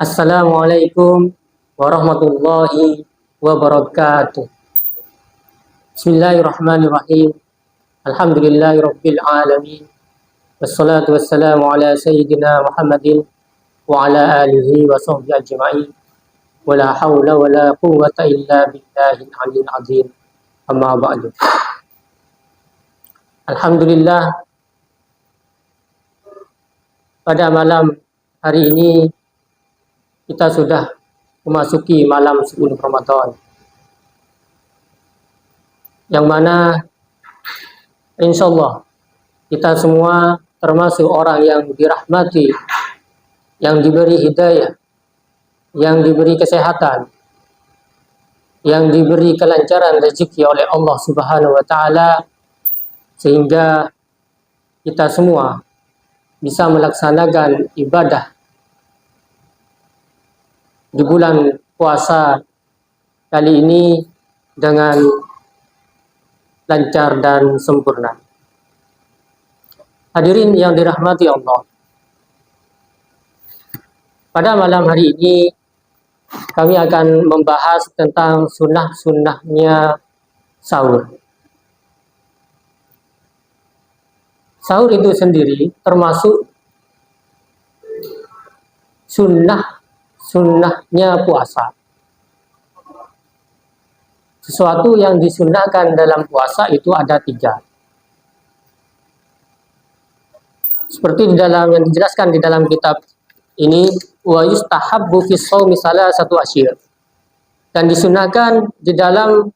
Assalamualaikum warahmatullahi wabarakatuh. Bismillahirrahmanirrahim. Alhamdulillahirabbil alamin. Wassalatu wassalamu ala sayyidina Muhammadin wa ala alihi wa sahbihi ajma'in. Wala haula wala quwwata illa billahil aliyyil azim. Amma ba'du. Alhamdulillah, pada malam hari ini kita sudah memasuki malam 10 Ramadan, yang mana insya Allah kita semua termasuk orang yang dirahmati, yang diberi hidayah, yang diberi kesehatan, yang diberi kelancaran rezeki oleh Allah Subhanahu wa Ta'ala, sehingga kita semua bisa melaksanakan ibadah di bulan puasa kali ini dengan lancar dan sempurna. Hadirin yang dirahmati Allah, pada malam hari ini kami akan membahas tentang sunnah-sunnahnya sahur. Sahur itu sendiri termasuk sunnahnya puasa. Sesuatu yang disunnahkan dalam puasa itu ada 3. Seperti yang dijelaskan di dalam kitab ini, wa yustahabbu fi shaumi salasatu asyir. Dan disunahkan di dalam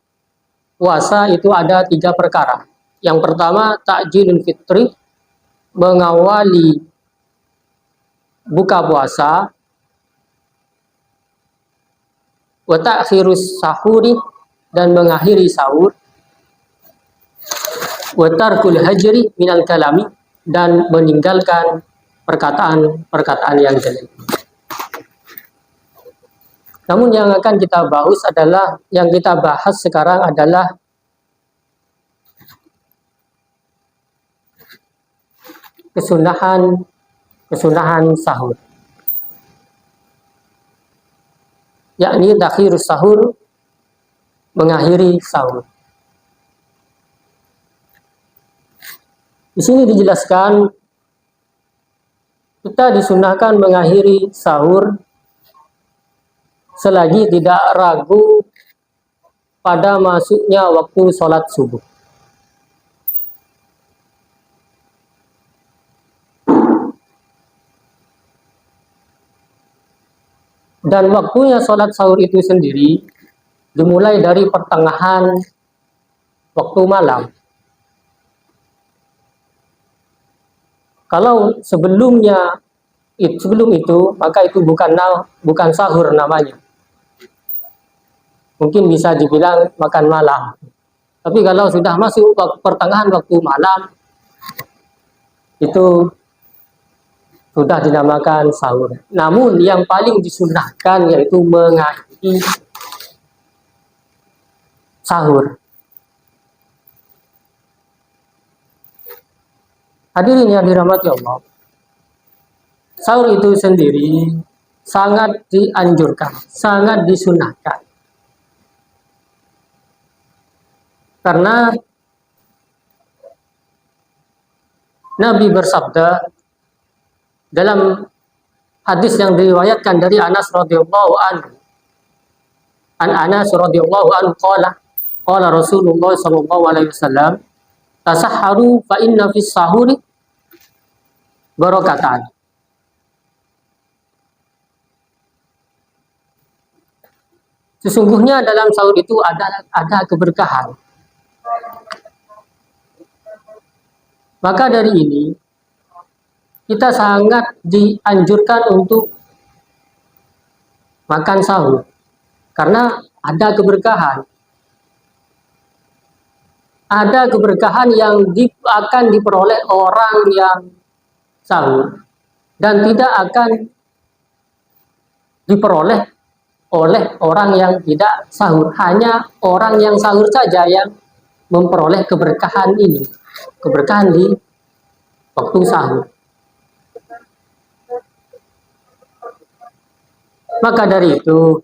puasa itu ada 3 perkara. Yang pertama, takjilul fitri, mengawali buka puasa, wa ta'khirus sahuri, dan mengakhiri sahur, wa tarkul hajri minal kalami, dan meninggalkan perkataan-perkataan yang jelek. Namun yang akan kita bahas sekarang adalah kesunahan sahur, yakni takhirus sahur, mengakhiri sahur. Di sini dijelaskan kita disunahkan mengakhiri sahur selagi tidak ragu pada masuknya waktu sholat subuh. Dan waktunya sholat sahur itu sendiri dimulai dari pertengahan waktu malam. Kalau sebelum itu, maka itu bukan sahur namanya. Mungkin bisa dibilang makan malam. Tapi kalau sudah masuk pertengahan waktu malam, itu sudah dinamakan sahur. Namun yang paling disunahkan yaitu mengakhiri sahur. Hadirin yang dirahmati Allah, sahur itu sendiri sangat dianjurkan, sangat disunahkan. Karena Nabi bersabda dalam hadis yang diriwayatkan dari Anas radhiyallahu anhu. Anas radhiyallahu anhu qala Rasulullah sallallahu alaihi wasallam, tasahharu fa inna fis sahuri barakatan. Sesungguhnya dalam sahur itu ada keberkahan. Maka dari ini kita sangat dianjurkan untuk makan sahur karena ada keberkahan. Ada keberkahan yang akan diperoleh orang yang sahur dan tidak akan diperoleh oleh orang yang tidak sahur. Hanya orang yang sahur saja yang memperoleh keberkahan ini, keberkahan di waktu sahur. Maka dari itu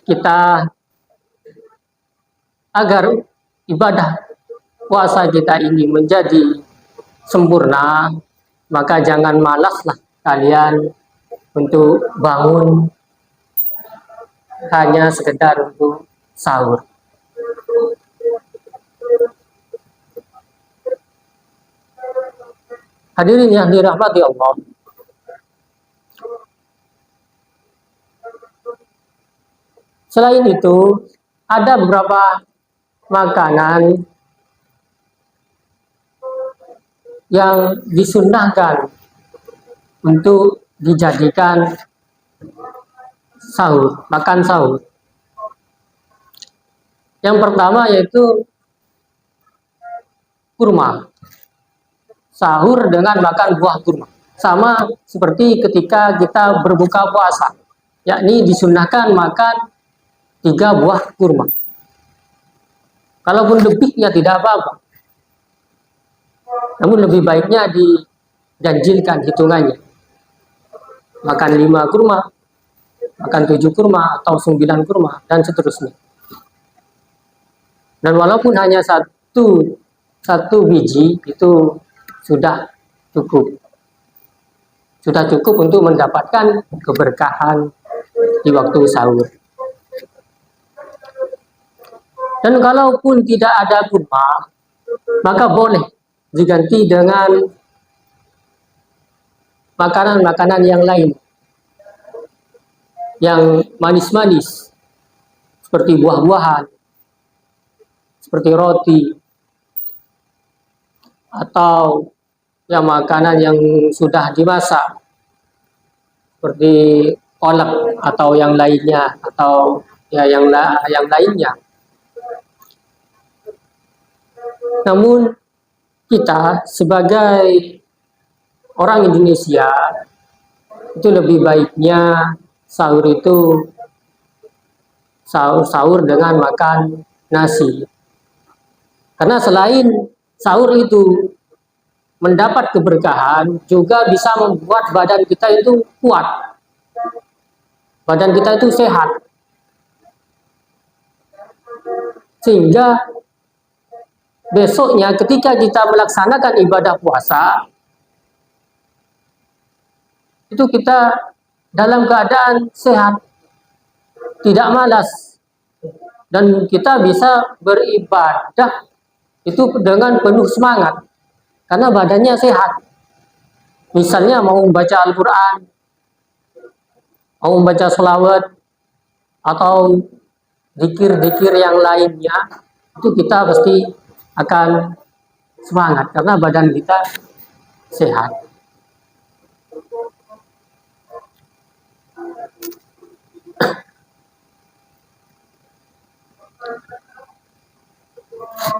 kita agar ibadah puasa kita ini menjadi sempurna, maka jangan malaslah kalian untuk bangun hanya sekedar untuk sahur. Hadirin yang dirahmati Allah, selain itu ada beberapa makanan yang disunnahkan untuk dijadikan sahur, makan sahur. Yang pertama yaitu kurma. Sahur dengan makan buah kurma. Sama seperti ketika kita berbuka puasa, yakni disunnahkan makan 3 buah kurma. Kalaupun lebihnya tidak apa-apa. Namun lebih baiknya diganjilkan hitungannya. Makan 5 kurma, makan 7 kurma, atau 9 kurma, dan seterusnya. Dan walaupun hanya satu biji, itu sudah cukup. Sudah cukup untuk mendapatkan keberkahan di waktu sahur. Dan kalaupun tidak ada kurma, maka boleh diganti dengan makanan-makanan yang lain, yang manis-manis, seperti buah-buahan, seperti roti, atau yang makanan yang sudah dimasak, seperti kolak atau yang lainnya, atau ya yang lainnya. Namun kita sebagai orang Indonesia itu lebih baiknya sahur itu sahur dengan makan nasi. Karena selain sahur itu mendapat keberkahan, juga bisa membuat badan kita itu kuat. Badan kita itu sehat. Sehingga besoknya ketika kita melaksanakan ibadah puasa, itu kita dalam keadaan sehat, tidak malas, dan kita bisa beribadah itu dengan penuh semangat, karena badannya sehat. Misalnya mau membaca Al-Quran, mau membaca sholawat, atau zikir-zikir yang lainnya, itu kita pasti akan semangat, karena badan kita sehat.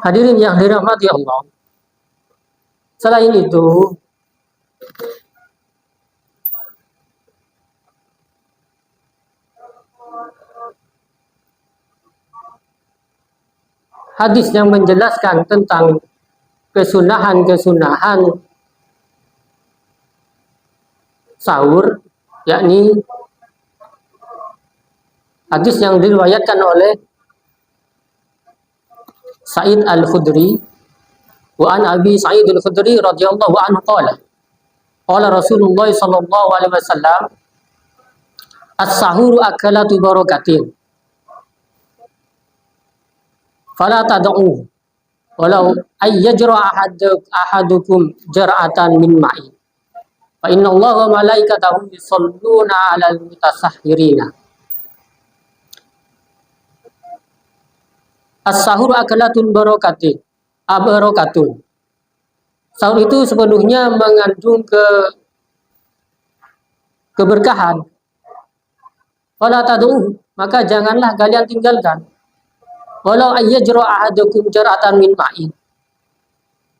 Hadirin yang dirahmati Allah, selain itu hadis yang menjelaskan tentang kesunahan sahur, yakni hadis yang diriwayatkan oleh Sa'id Al-Khudri, wa an Abi Sa'id Al-Khudri radhiyallahu anhu qala Rasulullah sallallahu alaihi wasallam, as-sahuru akalatu barakatin fala tad'u walau ayyajra ahadukum jar'atan min ma'i fa inna Allaha wa malaikatahu yusholluna 'alal mutasahhirina. As-sahur akalatun barakatun. Sahur itu sepenuhnya mengandung keberkahan. Fala tad'u, maka janganlah kalian tinggalkan. Walau ayyajra ahadukum jar'atan min ma'in.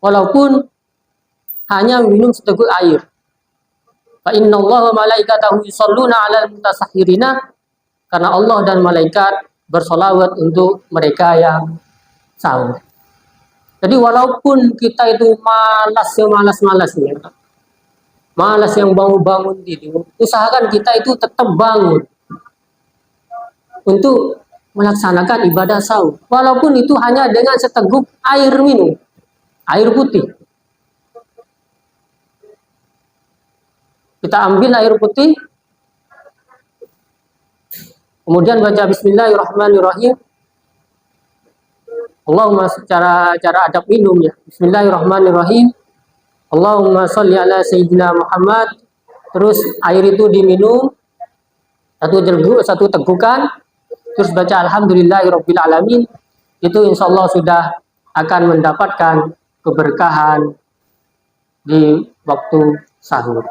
Walaupun hanya minum seteguk air. Fa innallaha wa malaikatahu yusholluna 'alal mutasahhirina, karena Allah dan malaikat bersolawat untuk mereka yang sahur. Jadi walaupun kita itu malas-malasnya, malas yang bangun tidur, usahakan kita itu tetap bangun untuk melaksanakan ibadah sahur. Walaupun itu hanya dengan seteguk air minum, air putih. Kita ambil air putih, kemudian baca Bismillahirrahmanirrahim. Allahumma cara adab minum ya. Bismillahirrahmanirrahim. Allahumma sholli ala sayyidina Muhammad. Terus air itu diminum satu tegukan, terus baca alhamdulillahirabbil alamin. Itu insya Allah sudah akan mendapatkan keberkahan di waktu sahur.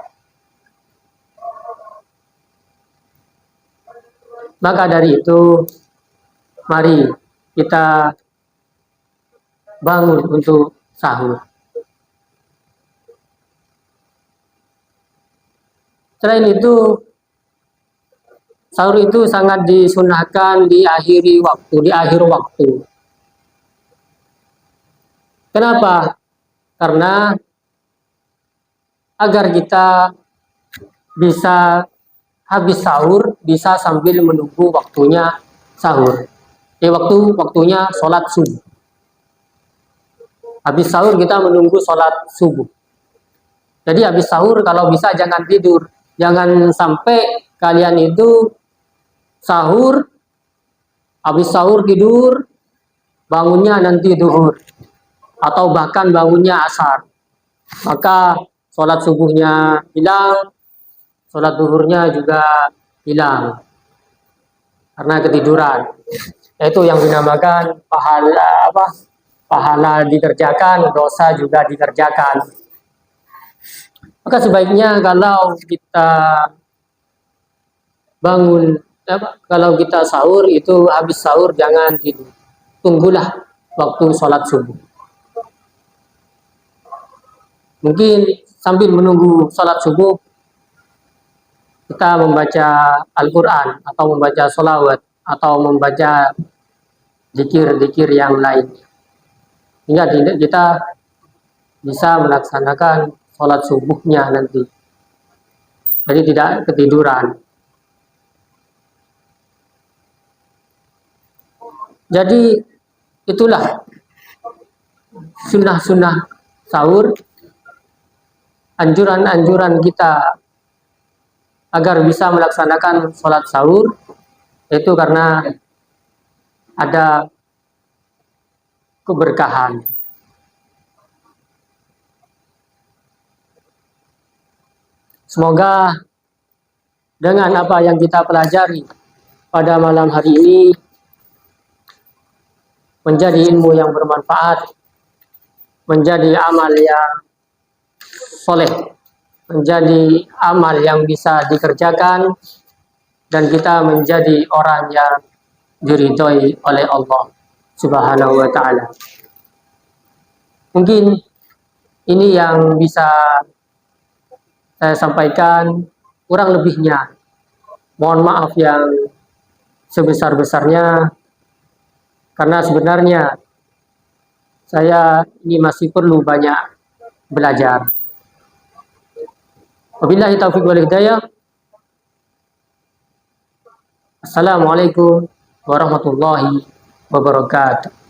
Maka dari itu, mari kita bangun untuk sahur. Selain itu, sahur itu sangat disunahkan di akhir waktu. Kenapa? Karena agar kita bisa habis sahur, bisa sambil menunggu waktunya sahur. Waktunya sholat subuh. Habis sahur kita menunggu sholat subuh. Jadi habis sahur kalau bisa jangan tidur. Jangan sampai kalian itu sahur, habis sahur tidur, bangunnya nanti duhur. Atau bahkan bangunnya asar. Maka sholat subuhnya hilang, sholat duhurnya juga hilang. Karena ketiduran. Itu yang dinamakan pahala dikerjakan, dosa juga dikerjakan. Maka sebaiknya kalau kita kalau kita sahur itu habis sahur jangan tidur. Tunggulah waktu sholat subuh. Mungkin sambil menunggu sholat subuh kita membaca Al-Quran atau membaca sholawat atau membaca zikir-zikir yang lain. Hingga kita bisa melaksanakan sholat subuhnya nanti. Jadi tidak ketiduran. Jadi itulah sunnah-sunnah sahur, anjuran-anjuran kita agar bisa melaksanakan sholat sahur, itu karena ada keberkahan. Semoga dengan apa yang kita pelajari pada malam hari ini menjadi ilmu yang bermanfaat, menjadi amal yang soleh, menjadi amal yang bisa dikerjakan, dan kita menjadi orang yang diridhoi oleh Allah Subhanahu wa ta'ala. Mungkin ini yang bisa saya sampaikan, kurang lebihnya mohon maaf yang sebesar-besarnya, karena sebenarnya saya ini masih perlu banyak belajar. Wabillahi taufiq wal hidayah. Assalamualaikum warahmatullahi wabarakatuh.